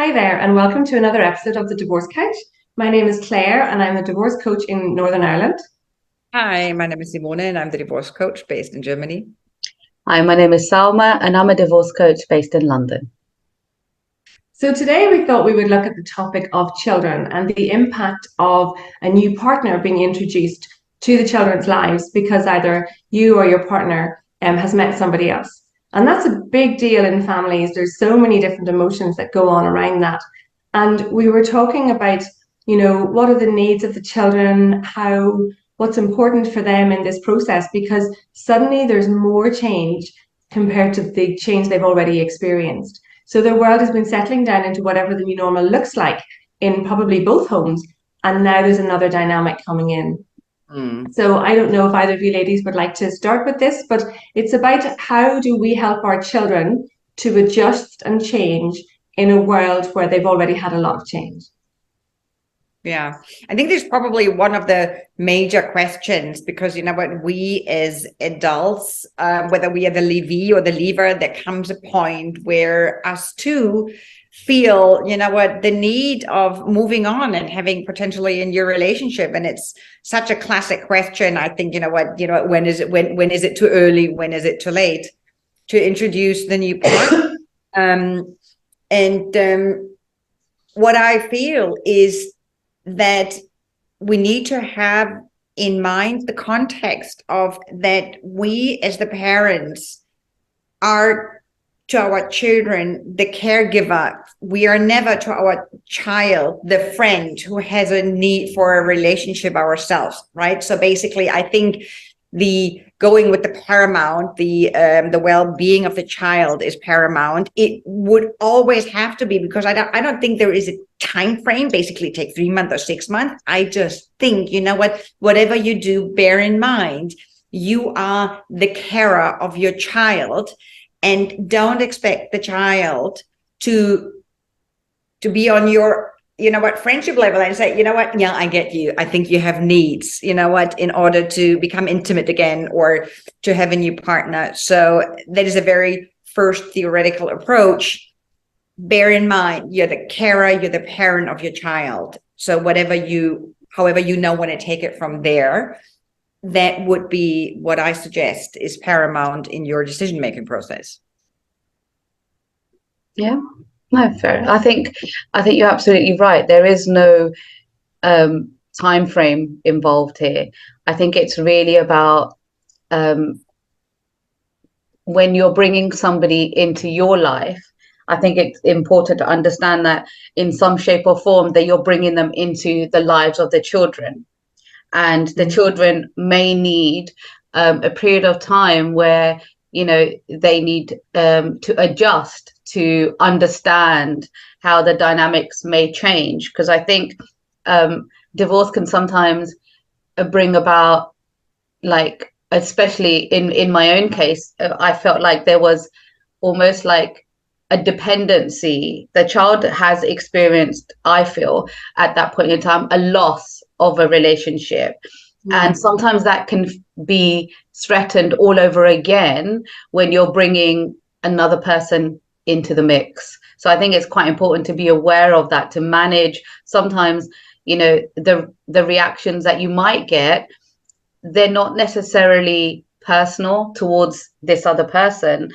Hi there, and welcome to another episode of the Divorce Couch. My name is Claire, and I'm a divorce coach in Northern Ireland. Hi, my name is Simone, and I'm the divorce coach based in Germany. Hi, my name is Salma, and I'm a divorce coach based in London. So, today we thought we would look at the topic of children and the impact of a new partner being introduced to the children's lives because either you or your partner has met somebody else. And that's a big deal in families. There's so many different emotions that go on around that. And we were talking about, what are the needs of the children, what's important for them in this process, because suddenly there's more change compared to the change they've already experienced. So their world has been settling down into whatever the new normal looks like in probably both homes. And now there's another dynamic coming in. So I don't know if either of you ladies would like to start with this, but it's about how do we help our children to adjust and change in a world where they've already had a lot of change. Yeah, I think there's probably one of the major questions because what we as adults, whether we are the leavee or the leaver, there comes a point where us too feel, the need of moving on and having potentially a new relationship. And it's such a classic question. I think, when is it too early? When is it too late to introduce the new partner? What I feel is that we need to have in mind the context of that we as the parents are to our children the caregiver. We are never to our child the friend who has a need for a relationship ourselves, right? So basically, I think the going with the paramount, the well-being of the child is paramount. It would always have to be, because I don't think there is a time frame. Basically, take 3 months or 6 months. I just think, whatever you do, bear in mind you are the carer of your child, and don't expect the child to be on your friendship level and say, yeah, I get you. I think you have needs, in order to become intimate again or to have a new partner. So that is a very first theoretical approach. Bear in mind, you're the carer, you're the parent of your child. So however you want to take it from there, that would be what I suggest is paramount in your decision-making process. Yeah. No, fair. I think you're absolutely right. There is no time frame involved here. I think it's really about when you're bringing somebody into your life. I think it's important to understand that in some shape or form that you're bringing them into the lives of the children, and the children may need a period of time where they need to adjust, to understand how the dynamics may change, because I think divorce can sometimes bring about, like, especially in my own case, I felt like there was almost like a dependency. The child has experienced, I feel, at that point in time, a loss of a relationship. And sometimes that can be threatened all over again when you're bringing another person into the mix. So I think it's quite important to be aware of that, to manage sometimes, the reactions that you might get. They're not necessarily personal towards this other person.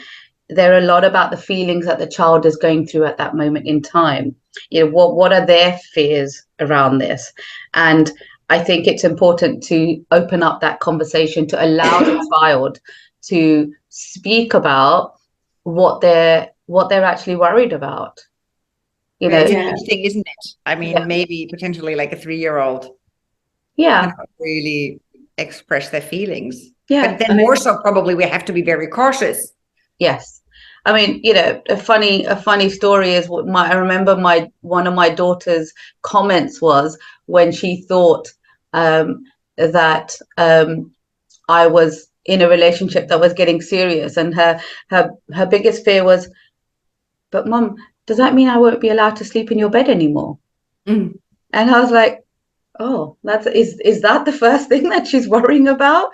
They're a lot about the feelings that the child is going through at that moment in time. What are their fears around this? And I think it's important to open up that conversation, to allow the child to speak about what they're actually worried about. It's interesting, isn't it? I mean, Yeah. maybe potentially like a 3-year-old Yeah. cannot really express their feelings. Yeah. But then more so probably we have to be very cautious. Yes. I mean, a funny story is I remember one of my daughter's comments was when she thought that I was in a relationship that was getting serious, and her biggest fear was, but Mum, does that mean I won't be allowed to sleep in your bed anymore? Mm. And I was like, oh, is that the first thing that she's worrying about?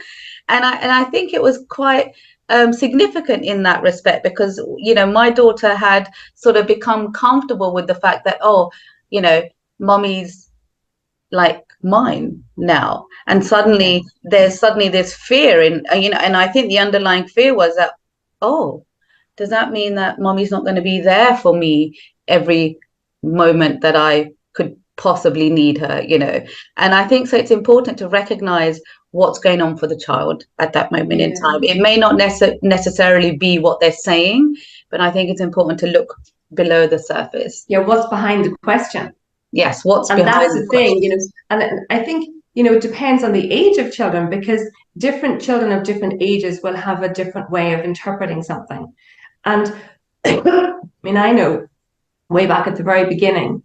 And I think it was quite significant in that respect, because my daughter had sort of become comfortable with the fact that, oh, mommy's like mine now, and suddenly there's this fear in, and I think the underlying fear was that, oh, does that mean that mommy's not going to be there for me every moment that I could possibly need her? And I think so it's important to recognize what's going on for the child at that moment in time. It may not necessarily be what they're saying, but I think it's important to look below the surface. What's behind the question? Yes, what's and behind that's the thing, and I think it depends on the age of children, because different children of different ages will have a different way of interpreting something. And I mean, I know way back at the very beginning,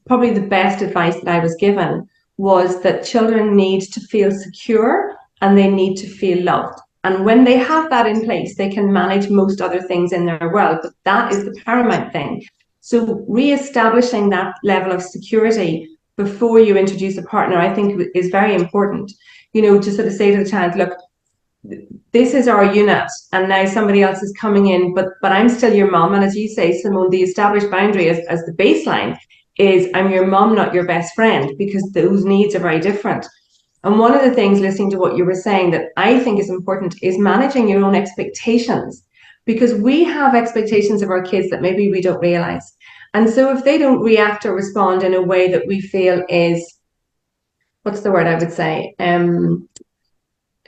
probably the best advice that I was given was that children need to feel secure and they need to feel loved. And when they have that in place, they can manage most other things in their world. But that is the paramount thing. So re-establishing that level of security before you introduce a partner, I think, is very important. To sort of say to the child, look, this is our unit, and now somebody else is coming in, but I'm still your mom. And as you say, Simone, the established boundary as the baseline is, I'm your mom, not your best friend, because those needs are very different. And one of the things, listening to what you were saying, that I think is important is managing your own expectations, because we have expectations of our kids that maybe we don't realize. And so if they don't react or respond in a way that we feel is, what's the word I would say,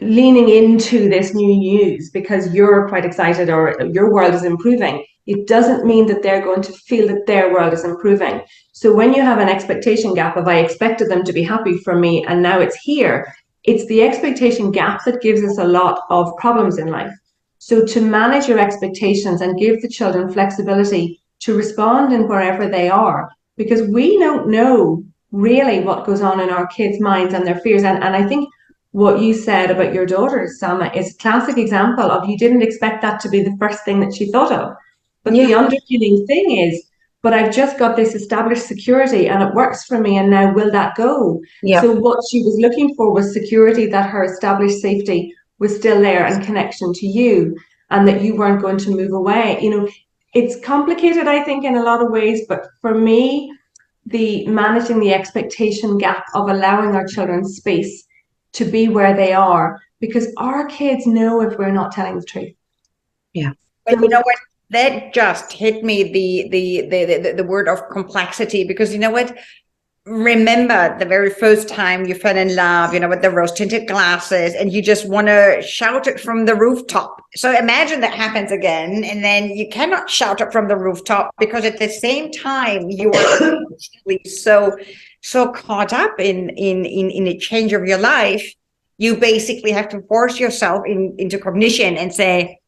leaning into this new news because you're quite excited or your world is improving, it doesn't mean that they're going to feel that their world is improving. So when you have an expectation gap of, I expected them to be happy for me and now it's here, it's the expectation gap that gives us a lot of problems in life. So to manage your expectations and give the children flexibility to respond in wherever they are, because we don't know really what goes on in our kids' minds and their fears. And I think what you said about your daughter, Salma, is a classic example of, you didn't expect that to be the first thing that she thought of. But the underpinning thing is, but I've just got this established security and it works for me, and now will that go? So what she was looking for was security, that her established safety was still there and connection to you, and that you weren't going to move away. It's complicated, I think, in a lot of ways, but for me, the managing the expectation gap of allowing our children space to be where they are, because our kids know if we're not telling the truth. But you know what? That just hit me, the word of complexity, because you know what? Remember the very first time you fell in love, with the rose-tinted glasses, and you just want to shout it from the rooftop. So imagine that happens again, and then you cannot shout it from the rooftop, because at the same time you are so caught up in a change of your life, you basically have to force yourself into cognition and say,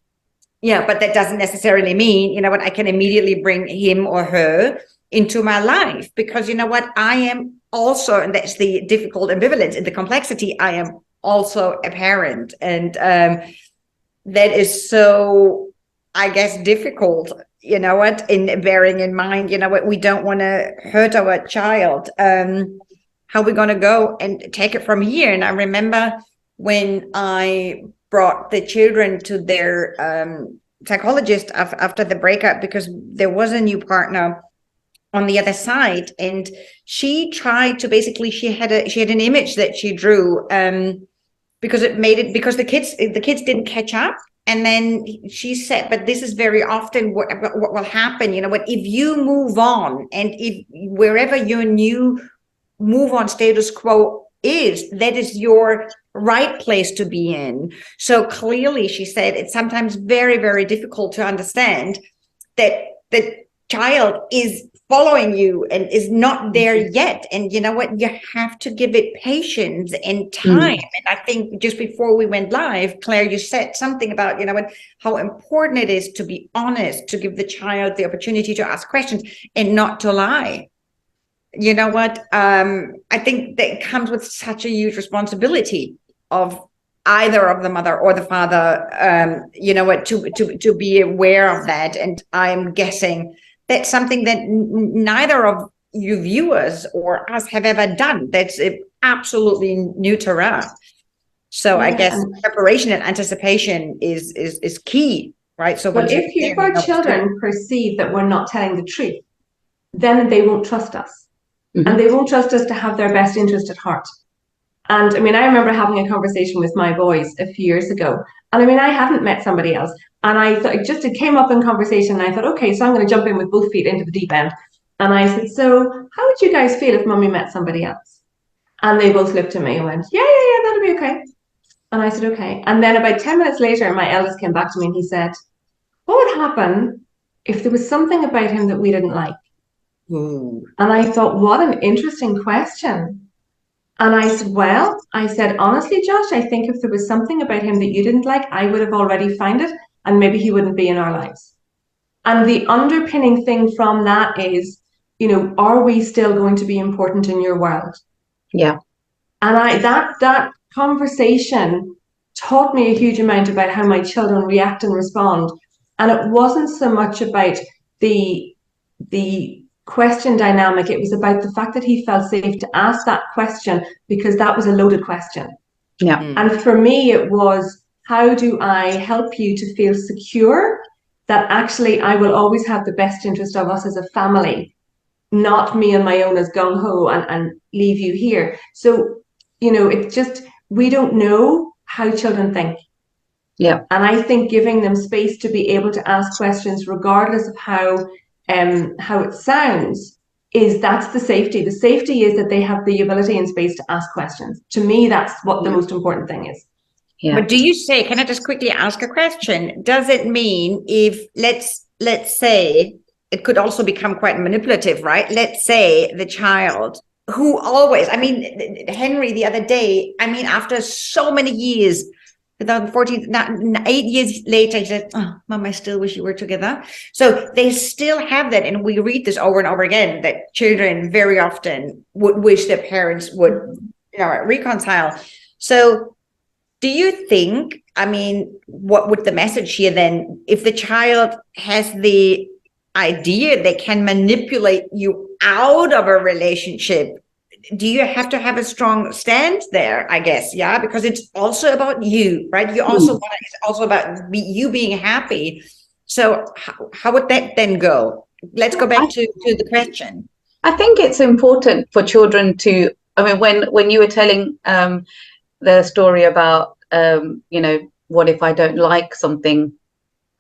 yeah, but that doesn't necessarily mean, I can immediately bring him or her into my life, because I am also, and that's the difficult ambivalence and the complexity, I am also a parent, and that is so, I guess, difficult, in bearing in mind, we don't want to hurt our child. How we're going to go and take it from here. And I remember when I brought the children to their psychologist after the breakup, because there was a new partner on the other side, and she tried to basically, she had an image that she drew because the kids didn't catch up. And then she said, but this is very often what will happen, if you move on, and if wherever your new move on status quo is, that is your right place to be in. So clearly, she said, it's sometimes very, very difficult to understand that the child is following you and is not there yet. And you know what? You have to give it patience and time. And I think just before we went live, Claire, you said something about, how important it is to be honest, to give the child the opportunity to ask questions and not to lie. You know what? I think that comes with such a huge responsibility of either of the mother or the father, to be aware of that. And I'm guessing that's something that neither of you viewers or us have ever done. That's absolutely new to us. So I Yeah, guess preparation and anticipation is key, right? So but once you're there, if you our know what to do. children perceive that we're not telling the truth, then they won't trust us. Mhm. And they won't trust us to have their best interest at heart. And I mean, I remember having a conversation with my boys a few years ago. And I mean, I hadn't met somebody else. And I thought it came up in conversation. And I thought, okay, so I'm going to jump in with both feet into the deep end. And I said, so how would you guys feel if mummy met somebody else? And they both looked at me and went, yeah, that'll be okay. And I said, okay. And then about 10 minutes later, my eldest came back to me and he said, what would happen if there was something about him that we didn't like? Ooh. And I thought, what an interesting question. And I said, well, I said, honestly, Josh, I think if there was something about him that you didn't like, I would have already found it and maybe he wouldn't be in our lives. And the underpinning thing from that is, are we still going to be important in your world? Yeah. And that conversation taught me a huge amount about how my children react and respond. And it wasn't so much about the question dynamic, it was about the fact that he felt safe to ask that question because that was a loaded question. Yeah. And for me, it was, how do I help you to feel secure that actually I will always have the best interest of us as a family, not me on my own as gung-ho and leave you here. So, it's just, we don't know how children think. Yeah. And I think giving them space to be able to ask questions, regardless of how it sounds, that's the safety. The safety is that they have the ability and space to ask questions. To me, that's what the most important thing is. Yeah. But do you say, can I just quickly ask a question? Does it mean if let's say it could also become quite manipulative, right? Let's say the child who always, I mean, Henry the other day, I mean, after so many years, 2014, 8 years later, he said, oh, Mom, I still wish you were together. So they still have that. And we read this over and over again, that children very often would wish their parents would, reconcile. So do you think, I mean, what would the message here then, if the child has the idea they can manipulate you out of a relationship, do you have to have a strong stand there, I guess? Yeah, because it's also about you, right? You also want it's also about you being happy. So how would that then go? Let's go back to the question. I think it's important for children to, I mean, when you were telling the story about, what if I don't like something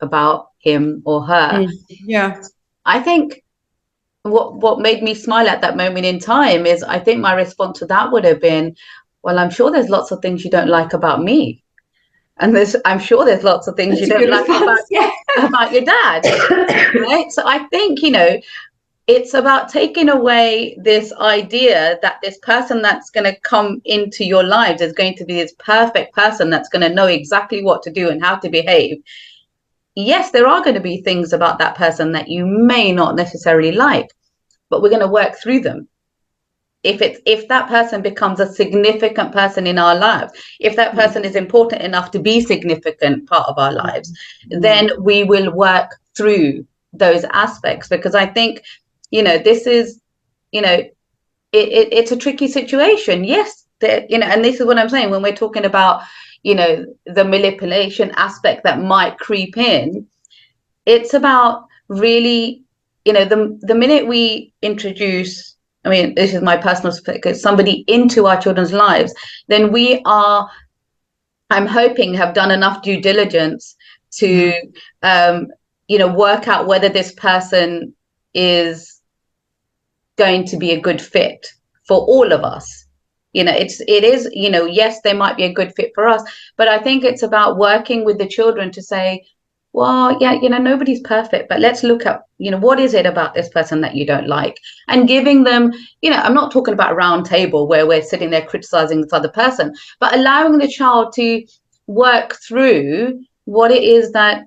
about him or her? Yeah. I think what made me smile at that moment in time is, I think my response to that would have been, well, I'm sure there's lots of things you don't like about me. And I'm sure there's lots of things That's you don't like about your dad. Right? So I think, it's about taking away this idea that this person that's going to come into your lives is going to be this perfect person that's going to know exactly what to do and how to behave. Yes, there are going to be things about that person that you may not necessarily like, but we're going to work through them. If that person becomes a significant person in our lives, if that person is important enough to be significant part of our lives, then we will work through those aspects. Because I think, this is, it's a tricky situation. Yes, and this is what I'm saying when we're talking about, the manipulation aspect that might creep in. It's about really, the minute we introduce, I mean, this is my personal perspective, somebody into our children's lives, then we are, I'm hoping, have done enough due diligence to, work out whether this person is going to be a good fit for all of us. It is, yes, they might be a good fit for us, but I think it's about working with the children to say, well, yeah, nobody's perfect, but let's look at, what is it about this person that you don't like? And giving them, I'm not talking about a round table where we're sitting there criticizing this other person, but allowing the child to work through what it is that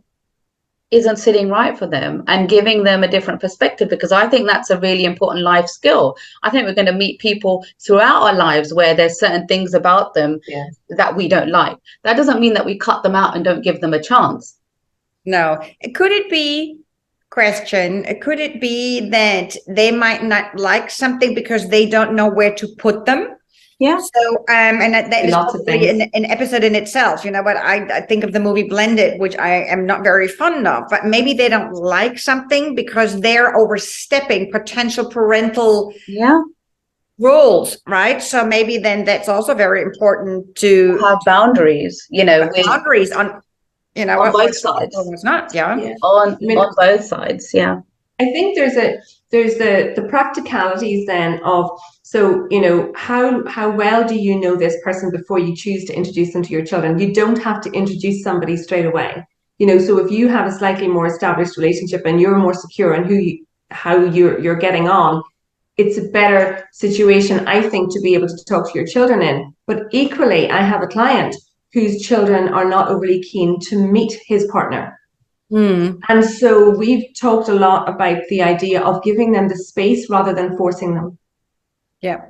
isn't sitting right for them and giving them a different perspective, because I think that's a really important life skill. I think we're going to meet people throughout our lives where there's certain things about them that we don't like. That doesn't mean that we cut them out and don't give them a chance. No. Could it be that they might not like something because they don't know where to put them? Yeah. So, and that is Lots of probably things. an episode in itself. You know what? I think of the movie Blended, which I am not very fond of, but maybe they don't like something because they're overstepping potential parental rules, right? So maybe then that's also very important to have boundaries, with boundaries on, on both what's sides. what's not. Yeah. Yeah. On I mean, on both sides, yeah. I think there's the practicalities then of, so how well do you know this person before you choose to introduce them to your children? You don't have to introduce somebody straight away. So if you have a slightly more established relationship and you're more secure in how you're getting on, it's a better situation, I think, to be able to talk to your children in. But equally, I have a client whose children are not overly keen to meet his partner. And so we've talked a lot about the idea of giving them the space rather than forcing them. Yeah.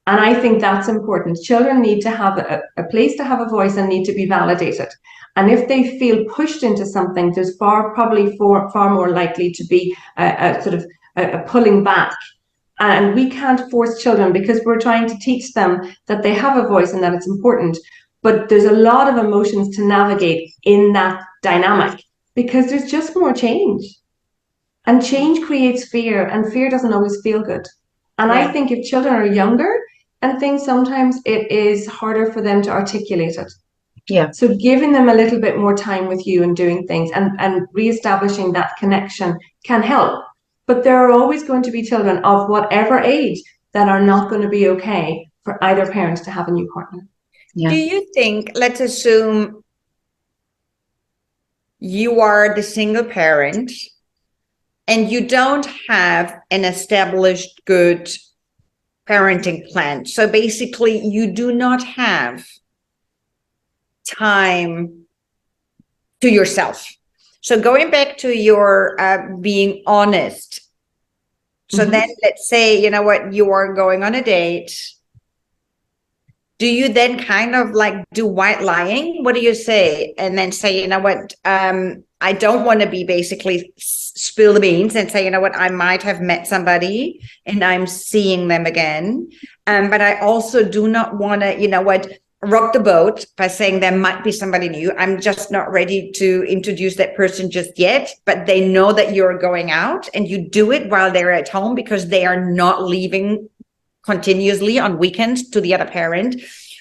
And I think that's important. Children need to have a place to have a voice and need to be validated. And if they feel pushed into something, there's probably far more likely to be a sort of a pulling back. And we can't force children, because we're trying to teach them that they have a voice and that it's important. But there's a lot of emotions to navigate in that dynamic, because there's just more change. And change creates fear, and fear doesn't always feel good. And I think if children are younger and things, sometimes it is harder for them to articulate it. Yeah. So giving them a little bit more time with you and doing things and reestablishing that connection can help. But there are always going to be children of whatever age that are not going to be okay for either parent to have a new partner. Yeah. Do you think, let's assume you are the single parent and you don't have an established good parenting plan. So basically you do not have time to yourself. So going back to your being honest. So then let's say, you are going on a date. Do you then kind of like do white lying? What do you say? And then say, I don't want to be basically spill the beans and say, I might have met somebody and I'm seeing them again. But I also do not want to, rock the boat by saying there might be somebody new. I'm just not ready to introduce that person just yet, but they know that you're going out and you do it while they're at home because they are not leaving continuously on weekends to the other parent.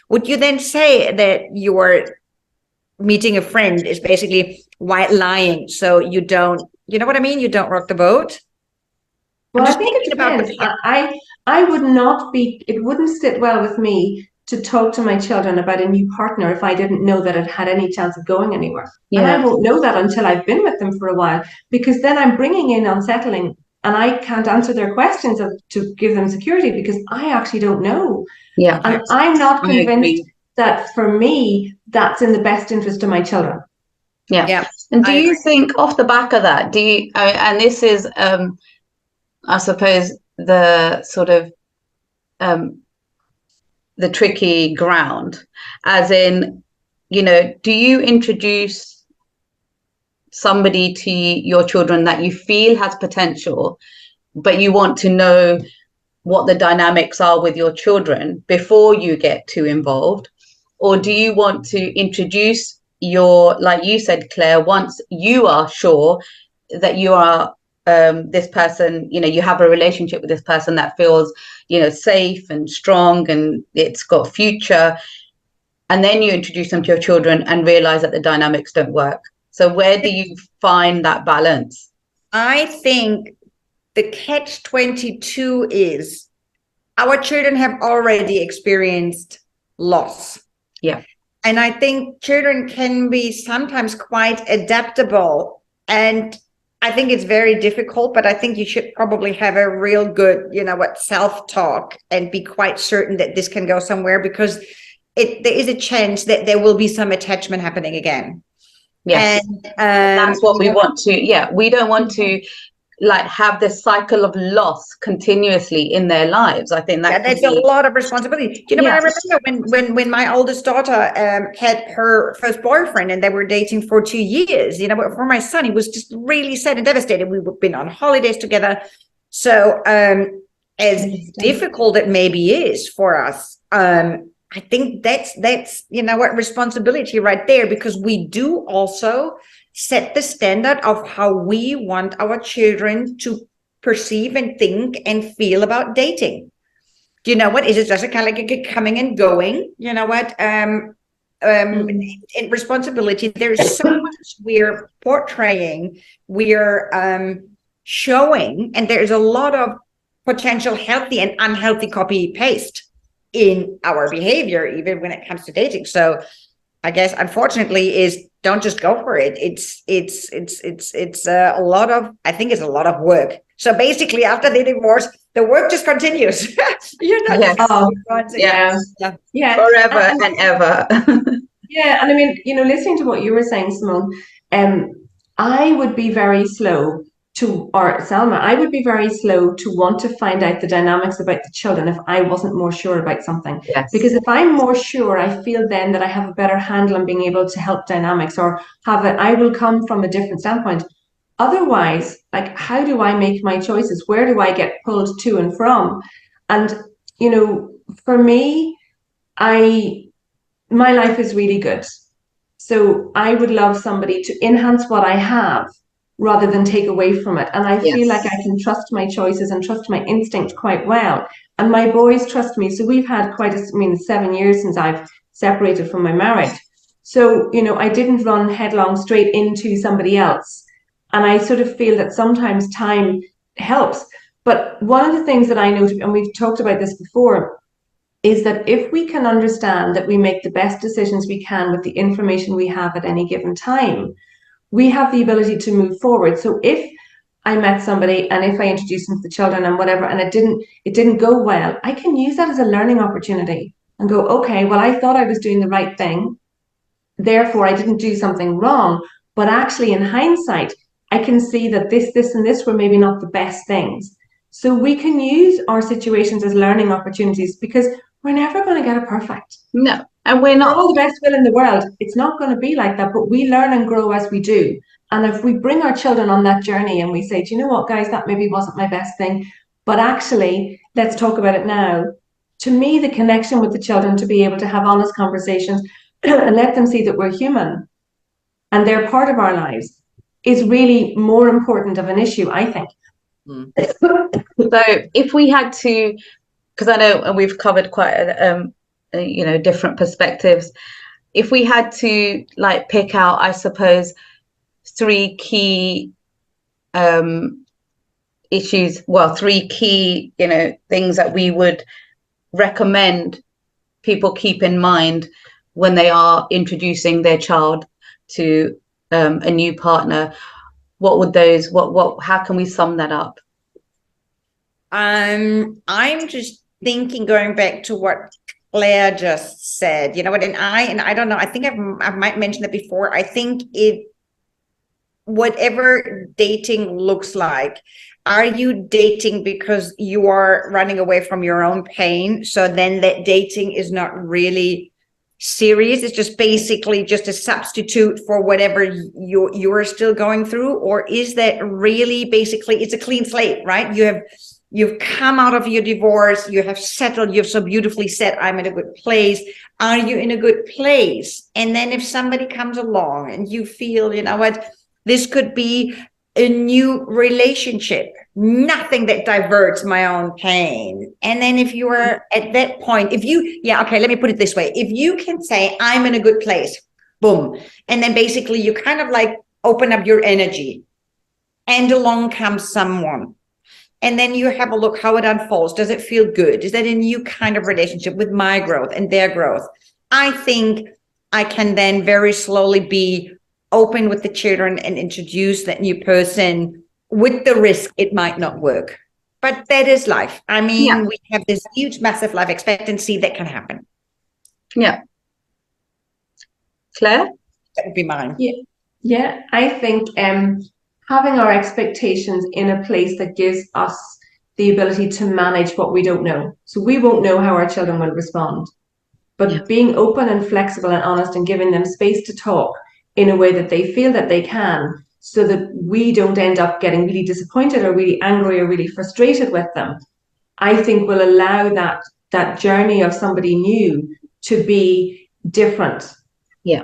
Would you then say that your meeting a friend is basically white lying? So you don't, you know what I mean? You don't rock the boat. Well, I think it depends. I would not be, it wouldn't sit well with me to talk to my children about a new partner if I didn't know that it had any chance of going anywhere. Yeah. And I won't know that until I've been with them for a while, because then I'm bringing in unsettling and I can't answer their questions to give them security because I actually don't know. Yeah. And I'm not convinced that for me, that's in the best interest of my children. Yeah. Yeah. And do you think off the back of that, and this is, I suppose, the sort of, the tricky ground, as in, do you introduce somebody to your children that you feel has potential, but you want to know what the dynamics are with your children before you get too involved? Or do you want to introduce like you said, Claire, once you are sure that you are this person, you have a relationship with this person that feels, safe and strong and it's got future, and then you introduce them to your children and realize that the dynamics don't work? So where do you find that balance? I think the catch-22 is our children have already experienced loss. Yeah. And I think children can be sometimes quite adaptable, and I think it's very difficult, but I think you should probably have a real good, self-talk and be quite certain that this can go somewhere, because there is a chance that there will be some attachment happening again. Yes. And that's what we want to, we don't want to have this cycle of loss continuously in their lives. I think that's a lot of responsibility. I remember when my oldest daughter had her first boyfriend and they were dating for 2 years, for my son, he was just really sad and devastated. We've been on holidays together. So as difficult it maybe is for us, I think that's you know what, responsibility right there, because we do also set the standard of how we want our children to perceive and think and feel about dating. You know what, is it just a kind of like a coming and going? You know what, in responsibility, there's so much we're portraying, we're showing, and there's a lot of potential healthy and unhealthy copy paste in our behavior, even when it comes to dating. So I guess unfortunately is, don't just go for it. It's a lot of, I think it's a lot of work. So basically after the divorce, the work just continues. You're not Yes. Yeah. Forever and ever. Yeah, and I mean, listening to what you were saying, Simone, I would be very slow to, or Selma, I would be very slow to want to find out the dynamics about the children if I wasn't more sure about something. Yes. Because if I'm more sure, I feel then that I have a better handle on being able to help dynamics, or I will come from a different standpoint. Otherwise, like, how do I make my choices? Where do I get pulled to and from? And, for me, my life is really good. So I would love somebody to enhance what I have rather than take away from it. And I feel like I can trust my choices and trust my instinct quite well. And my boys trust me. So we've had 7 years since I've separated from my marriage. So, I didn't run headlong straight into somebody else. And I sort of feel that sometimes time helps. But one of the things that I noted, and we've talked about this before, is that if we can understand that we make the best decisions we can with the information we have at any given time, we have the ability to move forward. So if I met somebody and if I introduced them to the children and whatever, and it didn't go well, I can use that as a learning opportunity and go, okay, well, I thought I was doing the right thing. Therefore, I didn't do something wrong. But actually, in hindsight, I can see that this, and this were maybe not the best things. So we can use our situations as learning opportunities, because we're never going to get it perfect. No, and we're not. For all the best will in the world, it's not going to be like that, but we learn and grow as we do. And if we bring our children on that journey and we say, do you know what, guys, that maybe wasn't my best thing, but actually, let's talk about it now. To me, the connection with the children, to be able to have honest conversations and let them see that we're human and they're part of our lives, is really more important of an issue, I think. So if we had to, because I know, and we've covered quite different perspectives, if we had to pick out, I suppose, 3 key issues, well, 3 key things that we would recommend people keep in mind when they are introducing their child to a new partner, what would those, how can we sum that up? I'm just thinking, going back to what Claire just said, and I don't know, I think I might mention it before. I think whatever dating looks like, are you dating because you are running away from your own pain? So then that dating is not really serious. It's just basically just a substitute for whatever you're still going through. Or is that really basically, it's a clean slate, right? You've come out of your divorce, you have settled, you've so beautifully said, I'm in a good place. Are you in a good place? And then if somebody comes along and you feel, this could be a new relationship, nothing that diverts my own pain. And then if you are at that point, let me put it this way. If you can say, I'm in a good place, boom. And then basically you kind of open up your energy, and along comes someone. And then you have a look how it unfolds. Does it feel good? Is that a new kind of relationship with my growth and their growth? I think I can then very slowly be open with the children and introduce that new person, with the risk it might not work. But that is life. I mean, we have this huge, massive life expectancy that can happen. Yeah. Claire? That would be mine. Yeah. I think having our expectations in a place that gives us the ability to manage what we don't know. So we won't know how our children will respond, but being open and flexible and honest and giving them space to talk in a way that they feel that they can, so that we don't end up getting really disappointed or really angry or really frustrated with them. I think will allow that journey of somebody new to be different. Yeah.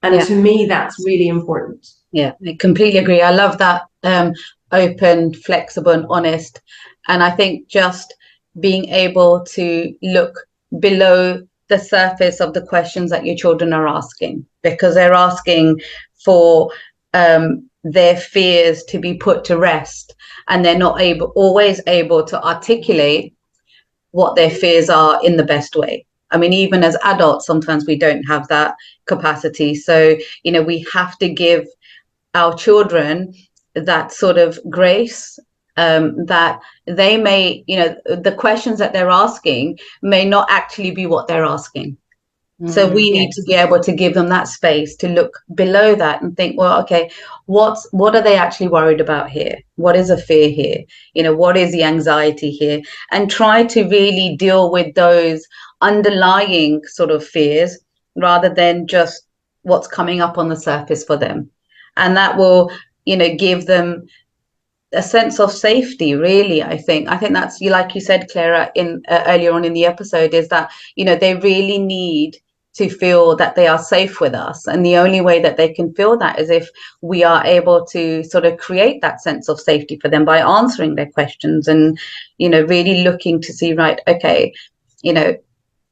And Yeah. to me, that's really important. Yeah, I completely agree. I love that open, flexible, and honest. And I think just being able to look below the surface of the questions that your children are asking, because they're asking for their fears to be put to rest, and they're not always able to articulate what their fears are in the best way. I mean, even as adults, sometimes we don't have that capacity. So, we have to give our children that sort of grace, that they may, the questions that they're asking may not actually be what they're asking. So we need to be able to give them that space to look below that and think, well, okay, what are they actually worried about here? What is a fear here? What is the anxiety here? And try to really deal with those underlying sort of fears rather than just what's coming up on the surface for them. And that will, give them a sense of safety, really. I think that's, like you said, Clara, in earlier on in the episode, is that they really need to feel that they are safe with us, and the only way that they can feel that is if we are able to sort of create that sense of safety for them by answering their questions and really looking to see, right, okay,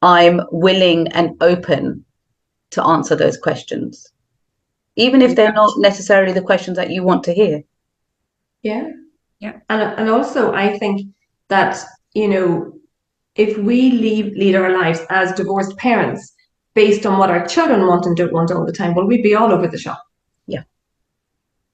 I'm willing and open to answer those questions, even if they're not necessarily the questions that you want to hear. Yeah. And also I think that, if we lead our lives as divorced parents based on what our children want and don't want all the time, well, we'd be all over the shop. Yeah.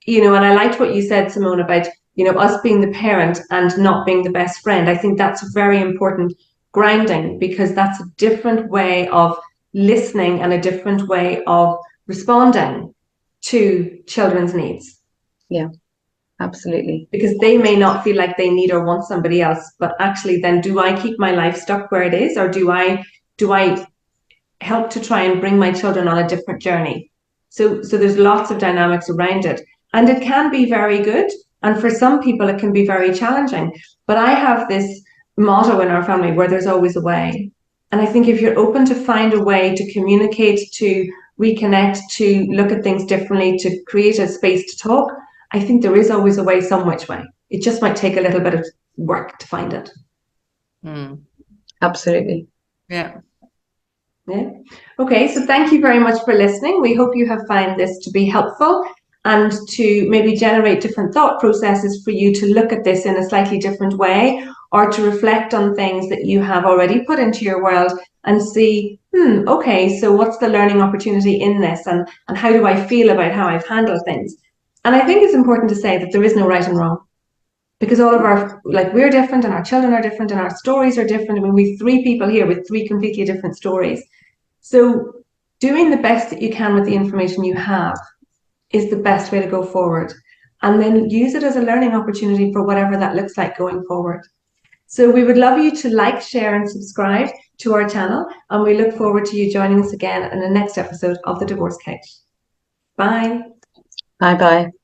And I liked what you said, Simone, about, us being the parent and not being the best friend. I think that's a very important grounding, because that's a different way of listening and a different way of responding to children's needs. Yeah. Absolutely. Because they may not feel like they need or want somebody else, but actually then, do I keep my life stuck where it is, or do I help to try and bring my children on a different journey? So there's lots of dynamics around it, and it can be very good, and for some people it can be very challenging. But I have this motto in our family where there's always a way. And I think if you're open to find a way to communicate, to reconnect, to look at things differently, to create a space to talk, I think there is always a way, some which way. It just might take a little bit of work to find it. Absolutely. Yeah. Okay, so thank you very much for listening. We hope you have found this to be helpful and to maybe generate different thought processes for you to look at this in a slightly different way, or to reflect on things that you have already put into your world and see, okay, so what's the learning opportunity in this, and how do I feel about how I've handled things? And I think it's important to say that there is no right and wrong, because all of we're different, and our children are different, and our stories are different. I mean, we've 3 people here with 3 completely different stories. So doing the best that you can with the information you have is the best way to go forward. And then use it as a learning opportunity for whatever that looks like going forward. So we would love you to like, share, and subscribe to our channel. And we look forward to you joining us again in the next episode of The Divorce Couch. Bye. Bye-bye.